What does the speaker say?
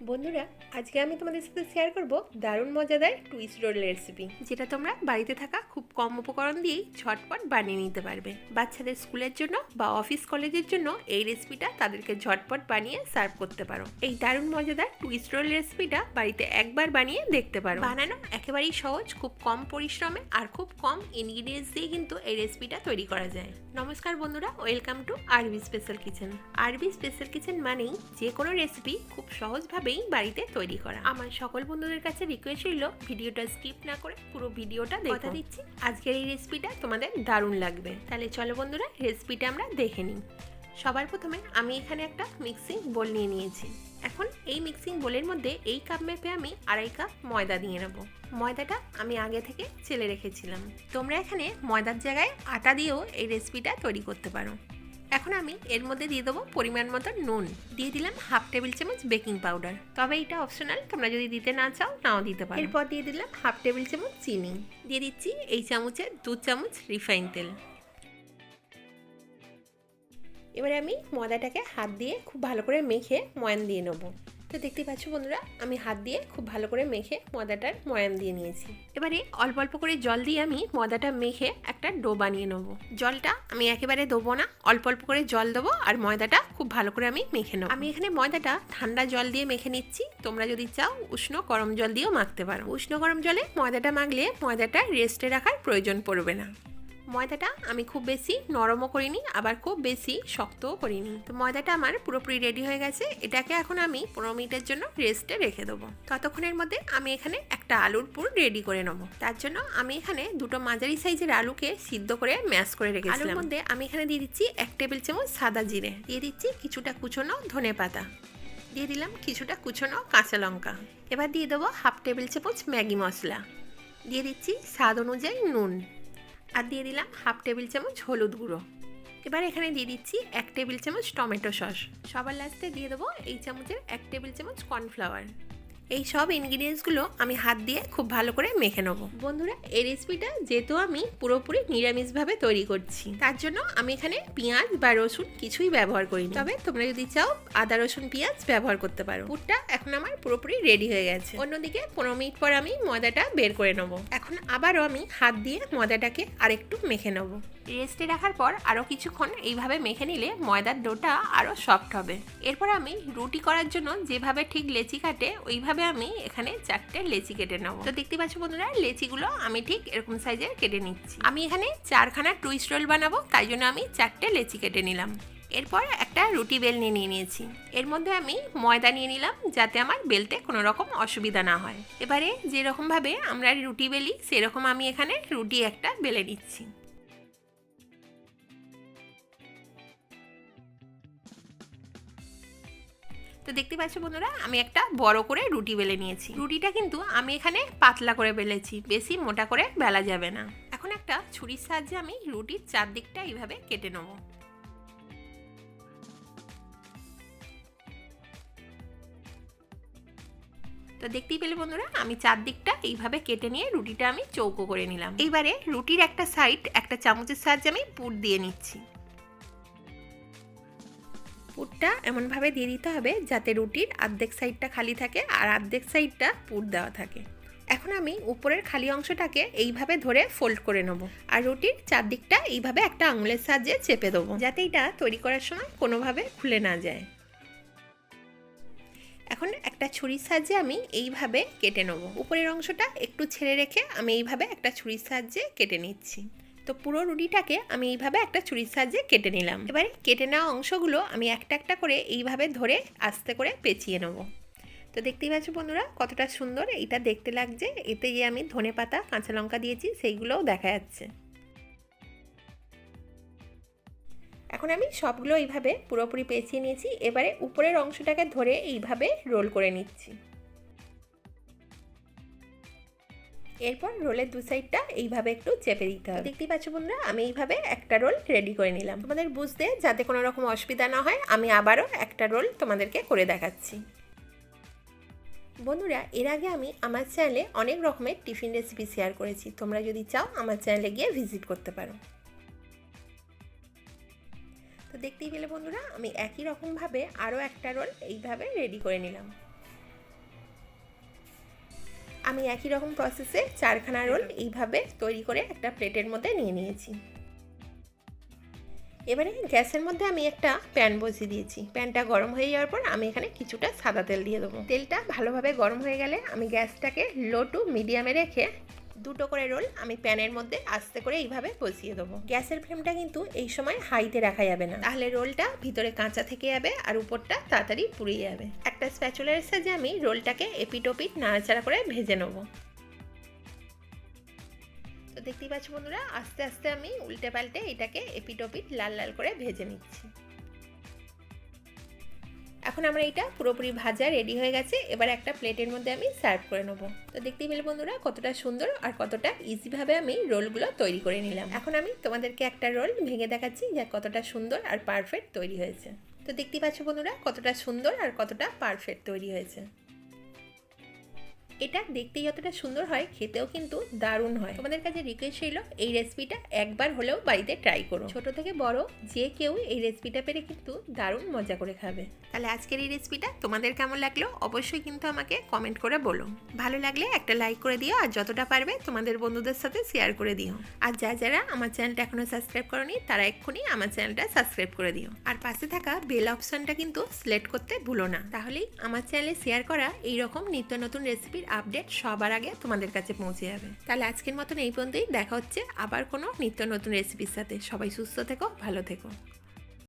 বন্ধুরা, আজকে আমি তোমাদের সাথে শেয়ার করব দারুণ মজাদার টুইস্ট রোল রেসিপি, যেটা তোমরা বাড়িতে থাকা খুব কম উপকরণ দিয়েই ঝটপট বানিয়ে নিতে পারবে। বাচ্চাদের স্কুলের জন্য বা অফিস কলেজের জন্য এই রেসিপিটা তাদেরকে ঝটপট বানিয়ে সার্ভ করতে পারো। এই দারুণ মজাদার টুইস্ট রোল রেসিপিটা বাড়িতে একবার বানিয়ে দেখতে পারো। বানানো একেবারেই সহজ, খুব কম পরিশ্রমে আর খুব কম ইনগ্রিডিয়েন্টস দিয়ে কিন্তু এই রেসিপিটা তৈরি করা যায়। নমস্কার বন্ধুরা, ওয়েলকাম টু আরবি স্পেশাল কিচেন। আরবি স্পেশাল কিচেন মানেই যে কোনো রেসিপি খুব সহজভাবেই বাড়িতে তৈরি করা। আমার সকল বন্ধুদের কাছে রিকোয়েস্ট রইল ভিডিওটা স্কিপ না করে পুরো ভিডিওটা দেখো। কথা দিচ্ছি আজকের এই রেসিপিটা তোমাদের দারুণ লাগবে। তাহলে চলো বন্ধুরা, রেসিপিটা আমরা দেখে নিই। সবার প্রথমে আমি এখানে একটা মিক্সিং বোল নিয়ে নিয়েছি। এখন এই মিক্সিং বোলের মধ্যে এই কাপ মেপে আমি 2.5 কাপ ময়দা দিয়ে নেব। ময়দাটা আমি আগে থেকে চেলে রেখেছিলাম। তোমরা এখানে ময়দার জায়গায় আটা দিয়েও এই রেসিপিটা তৈরি করতে পারো। এখন আমি এর মধ্যে দিয়ে দেবো পরিমাণ মতো নুন, দিয়ে দিলাম 1/2 টেবিল চামচ বেকিং পাউডার, তবে এটা অপশনাল, তোমরা যদি দিতে না চাও নাও দিতে পারো। এরপর দিয়ে দিলাম 1/2 টেবিল চামচ চিনি, দিয়ে দিচ্ছি এই চামচে 2 চামচ রিফাইন তেল। এবারে আমি ময়দাটাকে হাত দিয়ে খুব ভালো করে মেখে ময়ান দিয়ে নেবো। তো দেখতে পাচ্ছ বন্ধুরা, আমি হাত দিয়ে খুব ভালো করে মেখে ময়দাটার ময়ান দিয়ে নিয়েছি। এবারে অল্প অল্প করে জল দিয়ে আমি ময়দাটা মেখে একটা ডো বানিয়ে নেবো। জলটা আমি একেবারে দেবো না, অল্প অল্প করে জল দেবো আর ময়দাটা খুব ভালো করে আমি মেখে নেবো। আমি এখানে ময়দাটা ঠান্ডা জল দিয়ে মেখে নিচ্ছি। তোমরা যদি চাও উষ্ণ গরম জল দিয়েও মাখতে পারো। উষ্ণ গরম জলে ময়দাটা মাখলে ময়দাটা রেস্টে রাখার প্রয়োজন পড়বে না। ময়দাটা আমি খুব বেশি নরমও করিনি, আবার খুব বেশি শক্তও করিনি। তো ময়দাটা আমার পুরোপুরি রেডি হয়ে গেছে। এটাকে এখন আমি 15 মিনিটের জন্য রেস্টে রেখে দেবো। ততক্ষণের মধ্যে আমি এখানে একটা আলুর পুর রেডি করে নেবো। তার জন্য আমি এখানে দুটো মাঝারি সাইজের আলুকে সিদ্ধ করে ম্যাশ করে রেখেছিলাম। আলুর মধ্যে আমি এখানে দিয়ে দিচ্ছি 1 টেবিল চামচ সাদা জিরে, দিয়ে দিচ্ছি কিছুটা কুচনো ধনে পাতা, দিয়ে দিলাম কিছুটা কুচনো কাঁচা লঙ্কা। এবার দিয়ে দেবো 1/2 টেবিল চামচ ম্যাগি মশলা, দিয়ে দিচ্ছি স্বাদ অনুযায়ী নুন, আর দিয়ে দিলাম 1/2 টেবিল চামচ হলুদ গুঁড়ো। এবার এখানে দিয়ে দিচ্ছি 1 টেবিল চামচ টমেটো সস। সবার লাস্টে দিয়ে দেবো এই চামচের 1 টেবিল চামচ কর্নফ্লাওয়ার। এই সব ইনগ্রিডিয়েন্টসগুলো আমি হাত দিয়ে খুব ভালো করে মেখে নেব। বন্ধুরা, এই রেসিপিটা যেহেতু আমি পুরোপুরি নিরামিষভাবে তৈরি করছি, তার জন্য আমি এখানে পেঁয়াজ বা রসুন কিছুই ব্যবহার করিনি। তবে তোমরা যদি চাও আদা রসুন পেঁয়াজ ব্যবহার করতে পারো। পুরটা এখন আমার পুরোপুরি রেডি হয়ে গেছে। অন্যদিকে 15 মিনিট পর আমি ময়দাটা বের করে নেব। এখন আবারও আমি হাত দিয়ে ময়দাটাকে আরেকটু মেখে নেব। রেস্টে রাখার পর আরও কিছুক্ষণ এইভাবে মেখে নিলে ময়দার ডোটা আরও সফট হবে। এরপর আমি রুটি করার জন্য যেভাবে ঠিক লেচি কাটে ওইভাবে আমি এখানে 4টে লেচি কেটে নেব। তো দেখতে পাচ্ছ বন্ধুরা, লেচিগুলো আমি ঠিক এরকম সাইজের কেটে নিচ্ছি। আমি এখানে 4খানা টুইস্ট রোল বানাবো, তাই জন্য আমি 4টে লেচি কেটে নিলাম। এরপর একটা রুটি বেল নিয়ে নিয়েছি। এর মধ্যে আমি ময়দা নিয়ে নিলাম, যাতে আমার বেলতে কোনো রকম অসুবিধা না হয়। এবারে যেরকমভাবে আমরা রুটি বেলি সেরকম আমি এখানে রুটি একটা বেলে নিচ্ছি। তো দেখতে পাচ্ছ বন্ধুরা, আমি একটা বড় করে রুটি বেলে নিয়েছি। রুটিটা কিন্তু আমি এখানে পাতলা করে বেলেছি, বেশি মোটা করে বেলা যাবে না। এখন একটা ছুরির সাহায্যে আমি রুটির চারদিকটা এইভাবে কেটে নেব। তো দেখতেই পেলে বন্ধুরা, আমি চারদিকটা এইভাবে কেটে নিয়ে রুটিটা আমি চৌকো করে নিলাম। এইবারে রুটির একটা সাইড একটা চামচের সাহায্যে আমি পুর দিয়ে নিচ্ছি। পুরটা এমনভাবে দিয়ে দিতে হবে যাতে রুটির অর্ধেক সাইডটা খালি থাকে আর অর্ধেক সাইডটা পুর দেওয়া থাকে। এখন আমি উপরের খালি অংশটাকে এইভাবে ধরে ফোল্ড করে নেব আর রুটির চারদিকটা এইভাবে একটা আঙুলের সাহায্যে চেপে দেবো, যাতে এটা তৈরি করার সময় কোনোভাবে খুলে না যায়। এখন একটা ছুরির সাহায্যে আমি এইভাবে কেটে নেব। উপরের অংশটা একটু ছেড়ে রেখে আমি এইভাবে একটা ছুরির সাহায্যে কেটে নিচ্ছি। তো পুরো রুটিটাকে আমি এইভাবে একটা ছুরির সাহায্যে কেটে নিলাম। এবারে কেটে নেওয়া অংশগুলো আমি একটা একটা করে এইভাবে ধরে আস্তে করে পেঁচিয়ে নেব। তো দেখতেই পাচ্ছ বন্ধুরা কতটা সুন্দর এটা দেখতে লাগছে। এতে যে আমি ধনে পাতা কাঁচা লঙ্কা দিয়েছি সেইগুলোও দেখা যাচ্ছে। এখন আমি সবগুলো এইভাবে পুরোপুরি পেঁচিয়ে নিয়েছি। এবারে উপরের অংশটাকে ধরে এইভাবে রোল করে নিচ্ছি। এরপর রোলের দু সাইডটা এইভাবে একটু চেপে দিতে হবে। দেখতেই পাচ্ছ বন্ধুরা, আমি এইভাবে একটা রোল রেডি করে নিলাম। তোমাদের বুঝতে যাতে কোনো রকম অসুবিধা না হয় আমি আবারও একটা রোল তোমাদেরকে করে দেখাচ্ছি। বন্ধুরা, এর আগে আমি আমার চ্যানেলে অনেক রকমের টিফিন রেসিপি শেয়ার করেছি। তোমরা যদি চাও আমার চ্যানেলে গিয়ে ভিজিট করতে পারো। তো দেখতেই পেলে বন্ধুরা, আমি একই রকমভাবে আরও একটা রোল এইভাবে রেডি করে নিলাম। আমি একই রকম প্রসেসে 4খানা রোল এইভাবে তৈরি করে একটা প্লেটের মধ্যে নিয়ে নিয়েছি। এবারে গ্যাসের মধ্যে আমি একটা প্যান বসিয়ে দিয়েছি। প্যানটা গরম হয়ে যাওয়ার পর আমি এখানে কিছুটা সাদা তেল দিয়ে দেবো। তেলটা ভালোভাবে গরম হয়ে গেলে আমি গ্যাসটাকে লো টু মিডিয়ামে রেখে দুটো করে রোল আমি প্যানের মধ্যে আস্তে করে এইভাবে বসিয়ে দেবো। গ্যাসের ফ্লেমটা কিন্তু এই সময় হাইতে রাখা যাবে না, তাহলে রোলটা ভিতরে কাঁচা থেকে যাবে আর উপরটা তাড়াতাড়ি পুড়ে যাবে। একটা স্প্যাচুলার সাহায্যে আমি রোলটাকে এপিট ওপিট নাড়াচাড়া করে ভেজে নেবো। তো দেখতেই পাচ্ছ বন্ধুরা, আস্তে আস্তে আমি উল্টে পাল্টে এটাকে এপিট ওপিট লাল লাল করে ভেজে নিচ্ছি। এখন আমরা এটা পুরোপুরি ভাজা রেডি হয়ে গেছে। এবার একটা প্লেটের মধ্যে আমি সার্ভ করে নেবো। তো দেখতেই পেলে বন্ধুরা কতটা সুন্দর আর কতটা ইজিভাবে আমি রোলগুলো তৈরি করে নিলাম। এখন আমি তোমাদেরকে একটা রোল ভেঙে দেখাচ্ছি যে কতটা সুন্দর আর পারফেক্ট তৈরি হয়েছে। তো দেখতেই পাচ্ছ বন্ধুরা কতটা সুন্দর আর কতটা পারফেক্ট তৈরি হয়েছে। এটা দেখতে যতটা সুন্দর হয় খেতেও কিন্তু দারুণ হয়। তোমাদের কাছে রিকোয়েস্ট ছিল এই রেসিপিটা একবার হলেও বাড়িতে ট্রাই করো। ছোট থেকে বড় যে কেউ এই রেসিপিটা পেরে কিন্তু দারুণ মজা করে খাবে। তাহলে আজকের এই রেসিপিটা তোমাদের কেমন লাগলো অবশ্যই কিন্তু আমাকে কমেন্ট করে বলো। ভালো লাগলে একটা লাইক করে দিও আর যতটা পারবে তোমাদের বন্ধুদের সাথে শেয়ার করে দিও। আর যারা আমার চ্যানেলটা এখনো সাবস্ক্রাইব করোনি তারা এক্ষুনি আমার চ্যানেলটা সাবস্ক্রাইব করে দিও। আর পাশে থাকা বেল অপশনটা কিন্তু সিলেক্ট করতে ভুলো না, তাহলেই আমার চ্যানেলে শেয়ার করা এইরকম নিত্য নতুন রেসিপির আপডেট সবার আগে তোমাদের কাছে পৌঁছে যাবে। তাহলে আজকের মতন এই পর্যন্তই, দেখা হচ্ছে আবার কোনো নিত্য নতুন রেসিপির সাথে। সবাই সুস্থ থেকো, ভালো থেকো।